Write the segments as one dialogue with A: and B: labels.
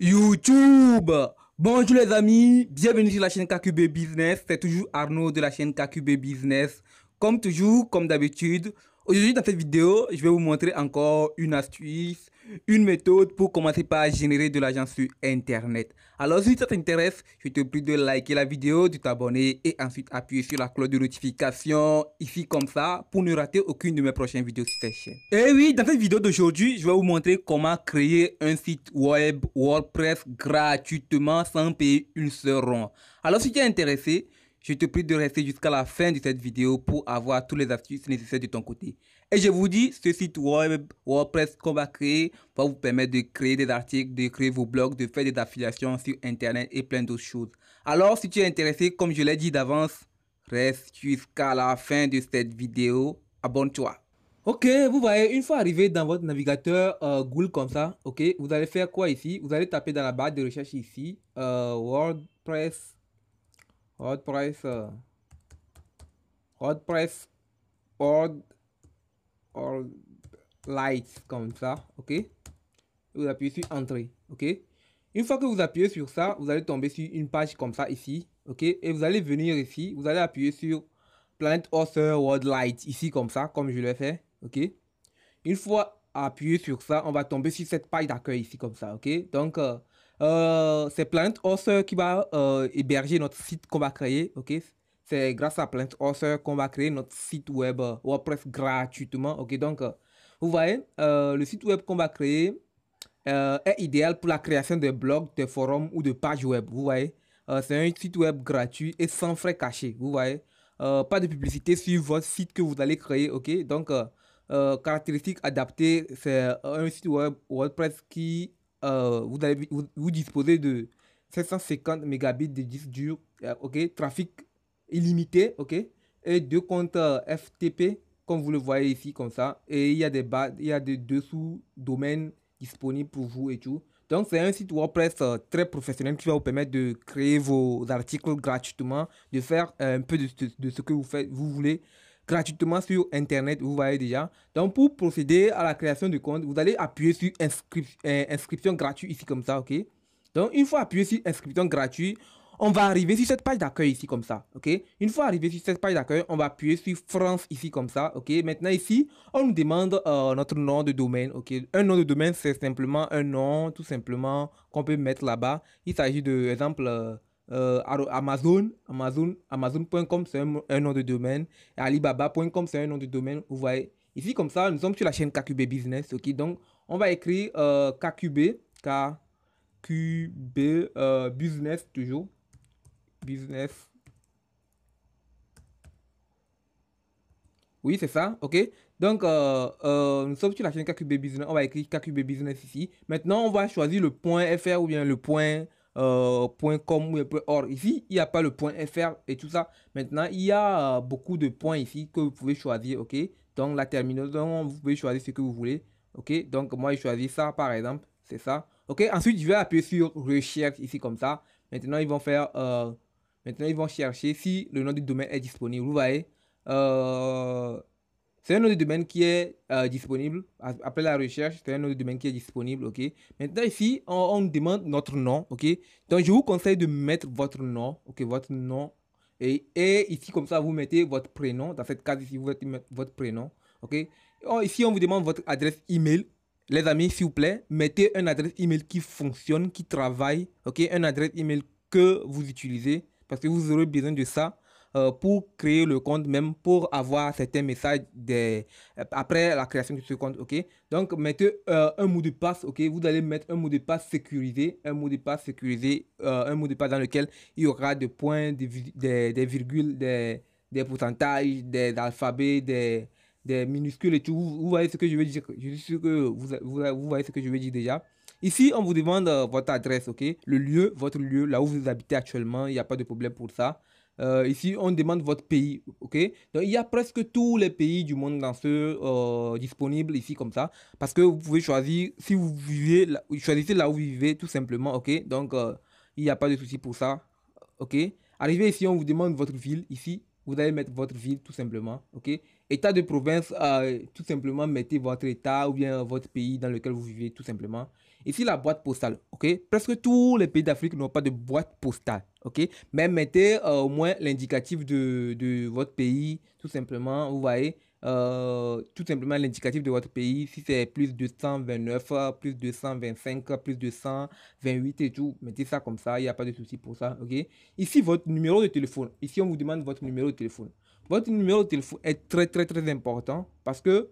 A: YouTube! Bonjour les amis, bienvenue sur la chaîne KQB Business, c'est toujours Arnaud de la chaîne KQB Business. Comme toujours, comme d'habitude, aujourd'hui dans cette vidéo, je vais vous montrer encore une astuce, une méthode pour commencer par générer de l'argent sur Internet. Alors si ça t'intéresse, je te prie de liker la vidéo, de t'abonner et ensuite appuyer sur la cloche de notification ici comme ça pour ne rater aucune de mes prochaines vidéos sur cette chaîne. Et oui, dans cette vidéo d'aujourd'hui, je vais vous montrer comment créer un site web WordPress gratuitement sans payer une seule ronde. Alors si tu es intéressé, je te prie de rester jusqu'à la fin de cette vidéo pour avoir toutes les astuces nécessaires de ton côté. Et je vous dis, ce site web WordPress qu'on va créer va vous permettre de créer des articles, de créer vos blogs, de faire des affiliations sur Internet et plein d'autres choses. Alors, si tu es intéressé, comme je l'ai dit d'avance, reste jusqu'à la fin de cette vidéo. Abonne-toi. Ok, vous voyez, une fois arrivé dans votre navigateur Google comme ça, ok, vous allez faire quoi ici? Vous allez taper dans la barre de recherche ici, WordPress, WordPress, WordPress, Word, or Light, comme ça, ok? Vous appuyez sur Entrée, ok? Une fois que vous appuyez sur ça, vous allez tomber sur une page comme ça ici, ok? Et vous allez venir ici, vous allez appuyer sur Planet Author World Light, ici comme ça, comme je l'ai fait, ok? Une fois appuyé sur ça, on va tomber sur cette page d'accueil ici comme ça, ok? Donc, c'est Planet Author qui va héberger notre site qu'on va créer, ok? C'est grâce à Planet Author qu'on va créer notre site web WordPress gratuitement, ok? Donc, vous voyez, le site web qu'on va créer est idéal pour la création de blogs, de forums ou de pages web, vous voyez? C'est un site web gratuit et sans frais cachés, vous voyez? Pas de publicité sur votre site que vous allez créer, ok? Donc, caractéristiques adaptées, c'est un site web WordPress qui vous disposez de 750 mégabits de disque dur, ok, trafic illimité, ok, et deux comptes FTP comme vous le voyez ici comme ça, et il y a des dessous domaines disponibles pour vous et tout. Donc c'est un site WordPress très professionnel qui va vous permettre de créer vos articles gratuitement, de faire un peu de ce que vous faites, vous voulez gratuitement sur Internet, vous voyez déjà. Donc, pour procéder à la création de compte, vous allez appuyer sur inscription gratuite ici comme ça, ok? Donc, une fois appuyé sur inscription gratuite, on va arriver sur cette page d'accueil ici comme ça, ok? Une fois arrivé sur cette page d'accueil, on va appuyer sur France ici comme ça, ok? Maintenant ici, on nous demande notre nom de domaine, ok? Un nom de domaine, c'est simplement un nom, tout simplement, qu'on peut mettre là-bas. Il s'agit de, exemple, Amazon.com, c'est un nom de domaine. Et Alibaba.com, c'est un nom de domaine. Vous voyez, ici comme ça, nous sommes sur la chaîne KQB Business, ok? Donc, on va écrire KQB, KQB Business toujours. Business. Oui, c'est ça, ok. Donc, nous sommes sur la chaîne KQB Business. On va écrire KQB Business ici. Maintenant, on va choisir le .fr ou bien le .com ou le .org. Ici, il n'y a pas le .fr et tout ça. Maintenant, il y a beaucoup de points ici que vous pouvez choisir, ok. Donc, la terminaison, vous pouvez choisir ce que vous voulez, ok. Donc, moi, je choisis ça, par exemple. C'est ça. Ok, ensuite, je vais appuyer sur recherche ici comme ça. Maintenant, maintenant, ils vont chercher si le nom du domaine est disponible. Vous voyez. Euh, c'est un nom de domaine qui est disponible. Après la recherche, c'est un nom de domaine qui est disponible, ok? Maintenant, ici, on nous demande notre nom, ok? Donc, je vous conseille de mettre votre nom, ok? Votre nom. Et ici, comme ça, vous mettez votre prénom. Dans cette case ici, vous mettez votre prénom, ok? Ici, on vous demande votre adresse email. Les amis, s'il vous plaît, mettez une adresse email qui fonctionne, qui travaille, ok? Une adresse email que vous utilisez, parce que vous aurez besoin de ça pour créer le compte, même pour avoir certains messages après la création de ce compte, ok? Donc, mettez un mot de passe, ok? Vous allez mettre un mot de passe sécurisé, un mot de passe dans lequel il y aura des points, des virgules, des pourcentages, des alphabets, des minuscules et tout. Vous voyez ce que je veux dire? Je suis sûr que vous voyez ce que je veux dire déjà. Ici, on vous demande votre adresse, ok? Le lieu, votre lieu, là où vous habitez actuellement, il n'y a pas de problème pour ça. Ici, on demande votre pays, ok? Donc, il y a presque tous les pays du monde dans ce disponibles ici comme ça, parce que vous pouvez choisir si vous vivez, choisissez là où vous vivez tout simplement, ok? Donc, il n'y a pas de souci pour ça, ok? Arrivé ici, on vous demande votre ville ici. Vous allez mettre votre ville tout simplement, ok? État de province, tout simplement mettez votre état ou bien votre pays dans lequel vous vivez tout simplement. Ici, la boîte postale, ok? Presque tous les pays d'Afrique n'ont pas de boîte postale, ok? Mais mettez au moins l'indicatif de votre pays, tout simplement, vous voyez, tout simplement l'indicatif de votre pays, si c'est plus 229, plus 225, plus 228 et tout, mettez ça comme ça, il n'y a pas de souci pour ça, ok? Ici, votre numéro de téléphone, ici, on vous demande votre numéro de téléphone. Votre numéro de téléphone est très, très, très important parce que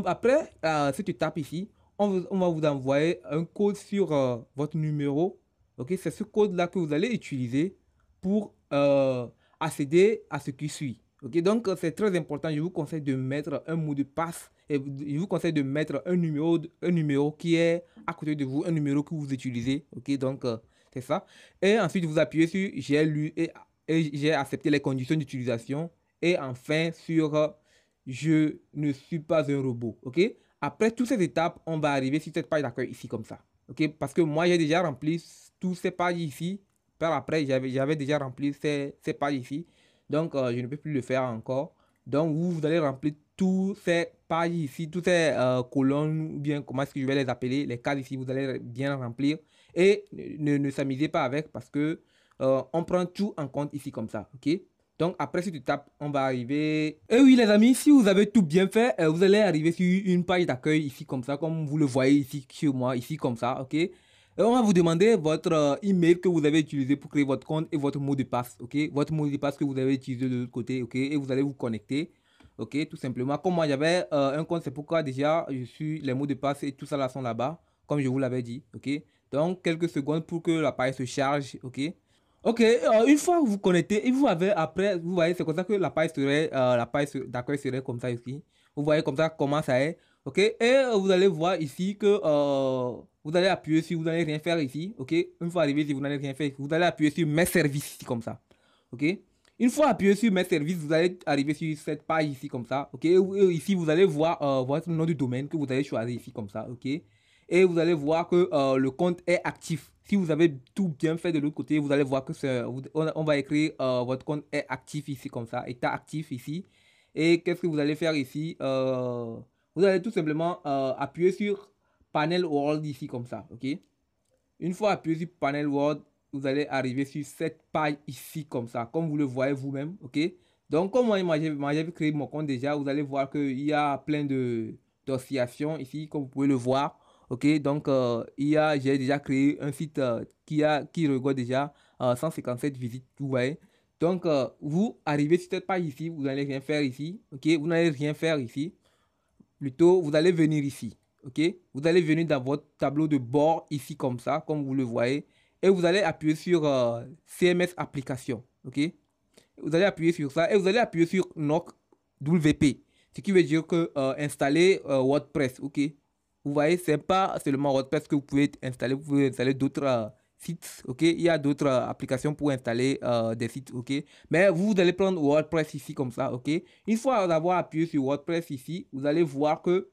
A: après cette étape ici, on va vous envoyer un code sur votre numéro. Ok, c'est ce code-là que vous allez utiliser pour accéder à ce qui suit. Ok, donc c'est très important. Je vous conseille de mettre un mot de passe et je vous conseille de mettre un numéro qui est à côté de vous, un numéro que vous utilisez. Ok, donc c'est ça. Et ensuite, vous appuyez sur j'ai lu et j'ai accepté les conditions d'utilisation. Et enfin, sur je ne suis pas un robot. Ok, après toutes ces étapes, on va arriver sur cette page d'accueil ici comme ça. Ok, parce que moi, j'ai déjà rempli toutes ces pages ici. Par après, j'avais déjà rempli ces pages ici. Donc, je ne peux plus le faire encore. Donc, vous allez remplir toutes ces pages ici, toutes ces colonnes, ou bien comment est-ce que je vais les appeler, les cases ici, vous allez bien remplir. Et ne s'amusez pas avec parce que on prend tout en compte ici comme ça. Ok? Donc, après cette étape, on va arriver... Et oui, les amis, si vous avez tout bien fait, vous allez arriver sur une page d'accueil ici comme ça, comme vous le voyez ici sur moi, ici comme ça, ok? Et on va vous demander votre email que vous avez utilisé pour créer votre compte et votre mot de passe, ok? Votre mot de passe que vous avez utilisé de l'autre côté, ok? Et vous allez vous connecter, ok? Tout simplement. Comme moi, j'avais un compte, c'est pourquoi déjà, les mots de passe et tout ça là sont là-bas, comme je vous l'avais dit, ok? Donc, quelques secondes pour que la page se charge, ok? Ok, une fois que vous connectez, et vous avez après, vous voyez, c'est comme ça que la page d'accueil serait comme ça ici. Vous voyez comme ça comment ça est. Ok, et vous allez voir ici que vous allez appuyer sur, vous n'allez rien faire ici. Ok, une fois arrivé ici, vous n'allez rien faire. Vous allez appuyer sur mes services ici comme ça. Ok, une fois appuyé sur mes services, vous allez arriver sur cette page ici comme ça. Ok, ici vous allez voir votre nom de domaine que vous allez choisir ici comme ça. Ok, et vous allez voir que le compte est actif. Si vous avez tout bien fait de l'autre côté, vous allez voir que on va écrire votre compte est actif ici comme ça, état actif ici. Et qu'est-ce que vous allez faire ici? Vous allez tout simplement appuyer sur Panel World ici comme ça, ok? Une fois appuyé sur Panel World, vous allez arriver sur cette page ici comme ça, comme vous le voyez vous-même, ok? Donc, comme moi j'ai créé mon compte déjà, vous allez voir qu'il y a plein de d'oscillations ici, comme vous pouvez le voir, ok? Donc, j'ai déjà créé un site qui regorge déjà 157 visites, vous voyez? Donc, vous arrivez sur cette page ici, vous n'allez rien faire ici, ok? Vous n'allez rien faire ici. Plutôt, vous allez venir ici. Ok? Vous allez venir dans votre tableau de bord ici comme ça, comme vous le voyez. Et vous allez appuyer sur CMS application. Ok? Vous allez appuyer sur ça et vous allez appuyer sur NOC WP. Ce qui veut dire que installer WordPress. Ok? Vous voyez, c'est pas seulement WordPress que vous pouvez installer. Vous pouvez installer d'autres sites. Ok? Il y a d'autres applications pour installer des sites. Ok? Mais vous allez prendre WordPress ici comme ça. Ok? Une fois avoir appuyé sur WordPress ici, vous allez voir que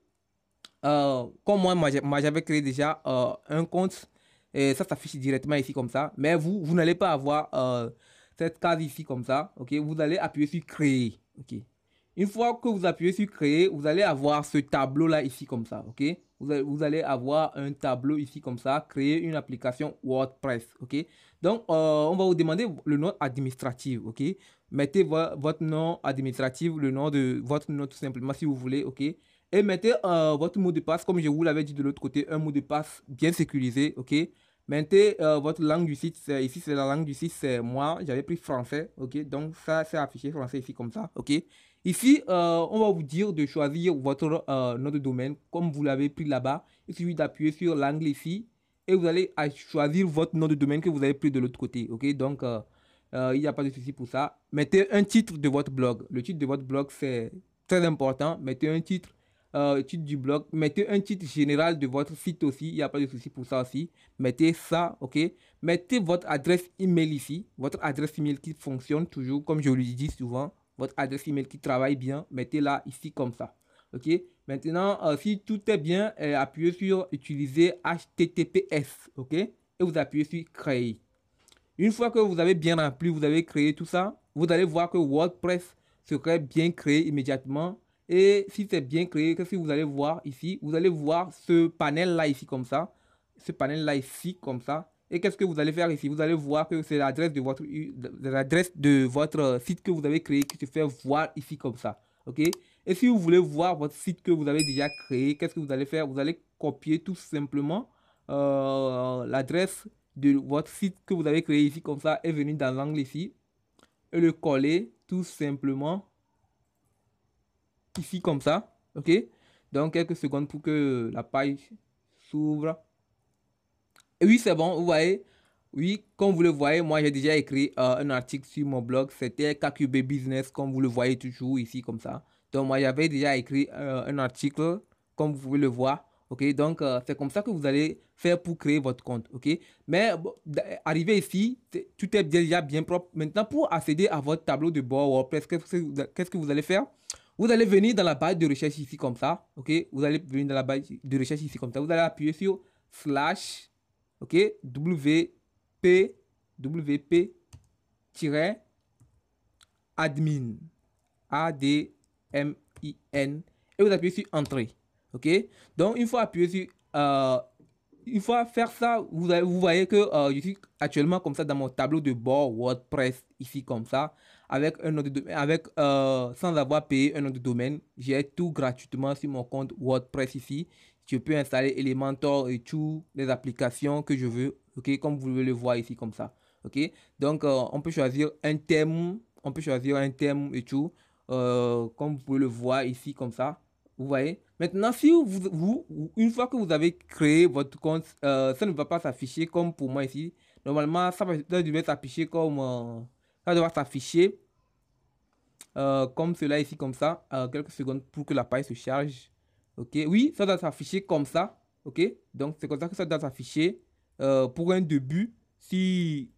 A: comme moi j'avais créé déjà un compte et ça s'affiche directement ici comme ça. Mais vous n'allez pas avoir cette case ici comme ça. Ok, vous allez appuyer sur créer. Ok, une fois que vous appuyez sur créer, vous allez avoir ce tableau là ici comme ça. Ok, vous allez avoir un tableau ici comme ça, créer une application WordPress. Ok, donc on va vous demander le nom administratif. Ok, mettez votre nom administratif, le nom de votre nom tout simplement si vous voulez. Ok, et mettez votre mot de passe, comme je vous l'avais dit de l'autre côté, un mot de passe bien sécurisé, ok? Mettez votre langue du site, ici c'est la langue du site, c'est moi, j'avais pris français, ok? Donc ça c'est affiché français ici comme ça, ok? Ici, on va vous dire de choisir votre nom de domaine, comme vous l'avez pris là-bas. Il suffit d'appuyer sur l'angle ici, et vous allez choisir votre nom de domaine que vous avez pris de l'autre côté, ok? Donc, il n'y a pas de souci pour ça. Mettez un titre de votre blog. Le titre de votre blog, c'est très important. Mettez un titre du blog, mettez un titre général de votre site aussi, il n'y a pas de souci pour ça aussi. Mettez ça, ok. Mettez votre adresse email ici, votre adresse email qui fonctionne toujours, comme je le dis souvent, votre adresse email qui travaille bien, mettez-la ici comme ça, ok. Maintenant, si tout est bien, appuyez sur utiliser HTTPS, ok, et vous appuyez sur créer. Une fois que vous avez bien rempli, vous avez créé tout ça, vous allez voir que WordPress serait bien créé immédiatement Et si c'est bien créé, qu'est-ce que vous allez voir ici? Vous allez voir ce panel-là ici comme ça. Ce panel-là ici comme ça. Et qu'est-ce que vous allez faire ici? Vous allez voir que c'est l'adresse de votre site que vous avez créé qui se fait voir ici comme ça. OK? Et si vous voulez voir votre site que vous avez déjà créé, qu'est-ce que vous allez faire? Vous allez copier tout simplement l'adresse de votre site que vous avez créé ici comme ça et venir dans l'angle ici et le coller tout simplement ici comme ça. OK? Donc quelques secondes pour que la page s'ouvre. Et oui, c'est bon, vous voyez. Oui, comme vous le voyez, moi j'ai déjà écrit un article sur mon blog. C'était KQB Business, comme vous le voyez toujours ici comme ça. Donc moi j'avais déjà écrit un article, comme vous pouvez le voir. Ok, donc c'est comme ça que vous allez faire pour créer votre compte. Ok, mais bon, arrivé ici, tout est déjà bien propre. Maintenant, pour accéder à votre tableau de bord WordPress, qu'est-ce que vous allez faire? Vous allez venir dans la barre de recherche ici comme ça. Ok, vous allez venir dans la barre de recherche ici comme ça. Vous allez appuyer sur slash, ok, wp-admin, A-D-M-I-N, et vous appuyez sur entrée. Ok, donc une fois appuyé sur une fois faire ça, vous voyez que je suis actuellement comme ça dans mon tableau de bord WordPress ici comme ça avec un nom de domaine, sans avoir payé un nom de domaine. J'ai tout gratuitement sur mon compte WordPress ici. Je peux installer Elementor et toutes les applications que je veux. Ok, comme vous le voir ici comme ça. Ok, donc on peut choisir un thème, et tout, comme vous pouvez le voir ici comme ça. Vous voyez? Maintenant, si une fois que vous avez créé votre compte, ça ne va pas s'afficher comme pour moi ici. Normalement, ça devait s'afficher comme ça doit s'afficher comme cela ici, comme ça. Quelques secondes pour que la page se charge. Ok, oui, ça doit s'afficher comme ça. Ok, donc c'est comme ça que ça doit s'afficher pour un début. Si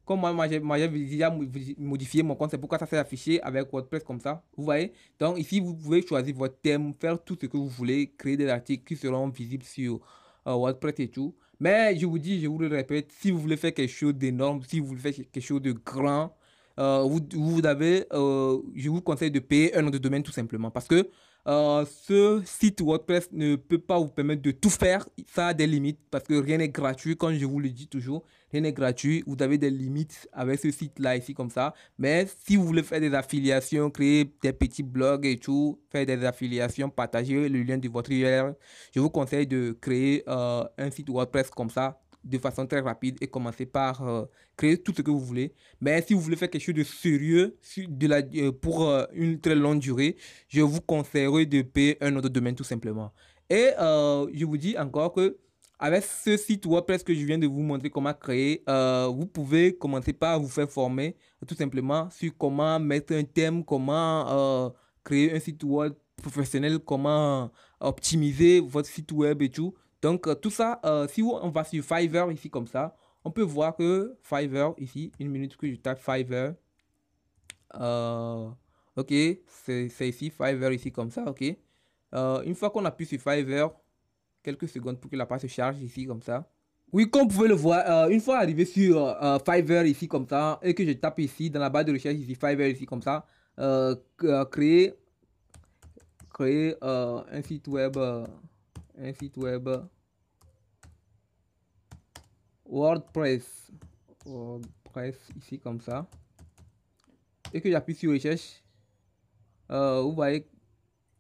A: comme moi j'ai déjà modifié mon compte, c'est pourquoi ça s'est affiché avec WordPress comme ça. Vous voyez? Donc ici, vous pouvez choisir votre thème, faire tout ce que vous voulez, créer des articles qui seront visibles sur WordPress et tout. Mais je vous dis, je vous le répète, si vous voulez faire quelque chose d'énorme, si vous voulez faire quelque chose de grand, je vous conseille de payer un nom de domaine tout simplement. Parce que ce site WordPress ne peut pas vous permettre de tout faire. Ça a des limites parce que rien n'est gratuit, comme je vous le dis toujours. Rien n'est gratuit. Vous avez des limites avec ce site-là ici comme ça. Mais si vous voulez faire des affiliations, créer des petits blogs et tout, faire des affiliations, partager le lien de votre URL, je vous conseille de créer un site WordPress comme ça de façon très rapide et commencer par créer tout ce que vous voulez. Mais si vous voulez faire quelque chose de sérieux pour une très longue durée, je vous conseillerais de payer un autre domaine tout simplement. Et je vous dis encore que avec ce site WordPress que je viens de vous montrer comment créer, vous pouvez commencer par vous faire former tout simplement sur comment mettre un thème, comment créer un site web professionnel, comment optimiser votre site web et tout. Donc tout ça, si on va sur Fiverr ici comme ça, on peut voir que Fiverr ici, une minute que je tape Fiverr. Euh, ok, c'est ici, Fiverr ici comme ça, ok. Une fois qu'on appuie sur Fiverr, quelques secondes pour que la page se charge ici comme ça. Oui, comme vous pouvez le voir, une fois arrivé sur Fiverr ici comme ça, et que je tape ici dans la barre de recherche ici, Fiverr ici comme ça, créer un site web, WordPress, ici comme ça, et que j'appuie sur recherche, vous voyez.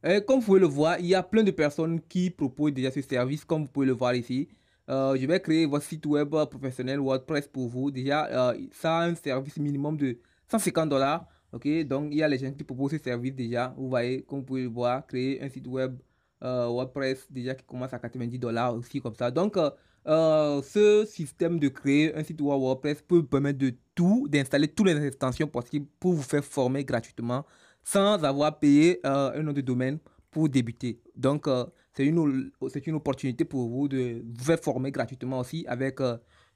A: Et comme vous pouvez le voir, il y a plein de personnes qui proposent déjà ce service, comme vous pouvez le voir ici. Je vais créer votre site web professionnel WordPress pour vous. Déjà, ça a un service minimum de 150 dollars. Ok, donc il y a les gens qui proposent ce service déjà. Vous voyez, comme vous pouvez le voir, créer un site web WordPress déjà qui commence à 90 dollars aussi comme ça. Donc, ce système de créer un site web WordPress peut vous permettre d'installer toutes les extensions possibles pour vous faire former gratuitement sans avoir payé un nom de domaine pour débuter. Donc, c'est une opportunité pour vous de vous faire former gratuitement aussi avec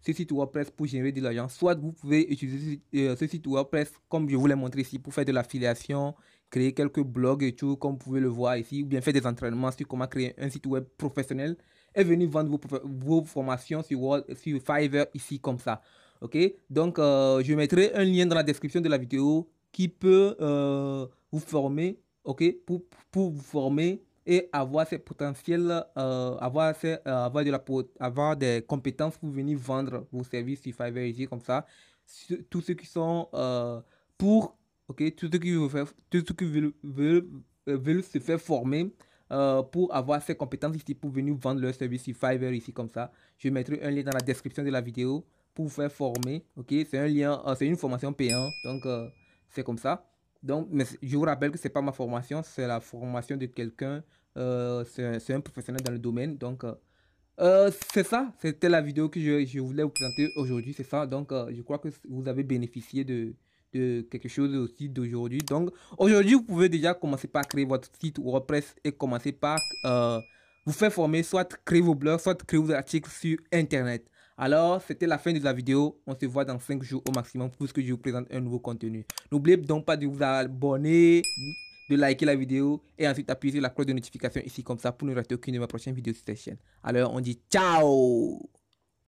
A: ce site WordPress pour générer de l'argent. Soit vous pouvez utiliser ce site WordPress comme je vous l'ai montré ici pour faire de l'affiliation, créer quelques blogs et tout comme vous pouvez le voir ici, ou bien faire des entraînements sur comment créer un site web professionnel et venir vendre vos formations sur Fiverr ici comme ça. Ok, donc je mettrai un lien dans la description de la vidéo qui peut vous former ok, pour vous former et avoir ces potentiels, avoir des compétences pour venir vendre vos services sur Fiverr ici, comme ça. Tous ceux qui sont ok, tous ceux qui veulent se faire former pour avoir ces compétences ici, pour venir vendre leurs services sur Fiverr ici, comme ça. Je mettrai un lien dans la description de la vidéo pour vous faire former, ok. C'est un lien, c'est une formation payante, donc c'est comme ça. Donc, mais je vous rappelle que c'est pas ma formation, c'est la formation de quelqu'un, c'est un professionnel dans le domaine. Donc, c'est ça, c'était la vidéo que je voulais vous présenter aujourd'hui, c'est ça. Donc, je crois que vous avez bénéficié de quelque chose aussi d'aujourd'hui. Donc, aujourd'hui, vous pouvez déjà commencer par créer votre site WordPress et commencer par vous faire former, soit créer vos blogs, soit créer vos articles sur Internet. Alors, c'était la fin de la vidéo. On se voit dans 5 jours au maximum pour que je vous présente un nouveau contenu. N'oubliez donc pas de vous abonner, de liker la vidéo et ensuite appuyer sur la cloche de notification ici comme ça pour ne rater aucune de mes prochaines vidéos sur cette chaîne. Alors, on dit ciao!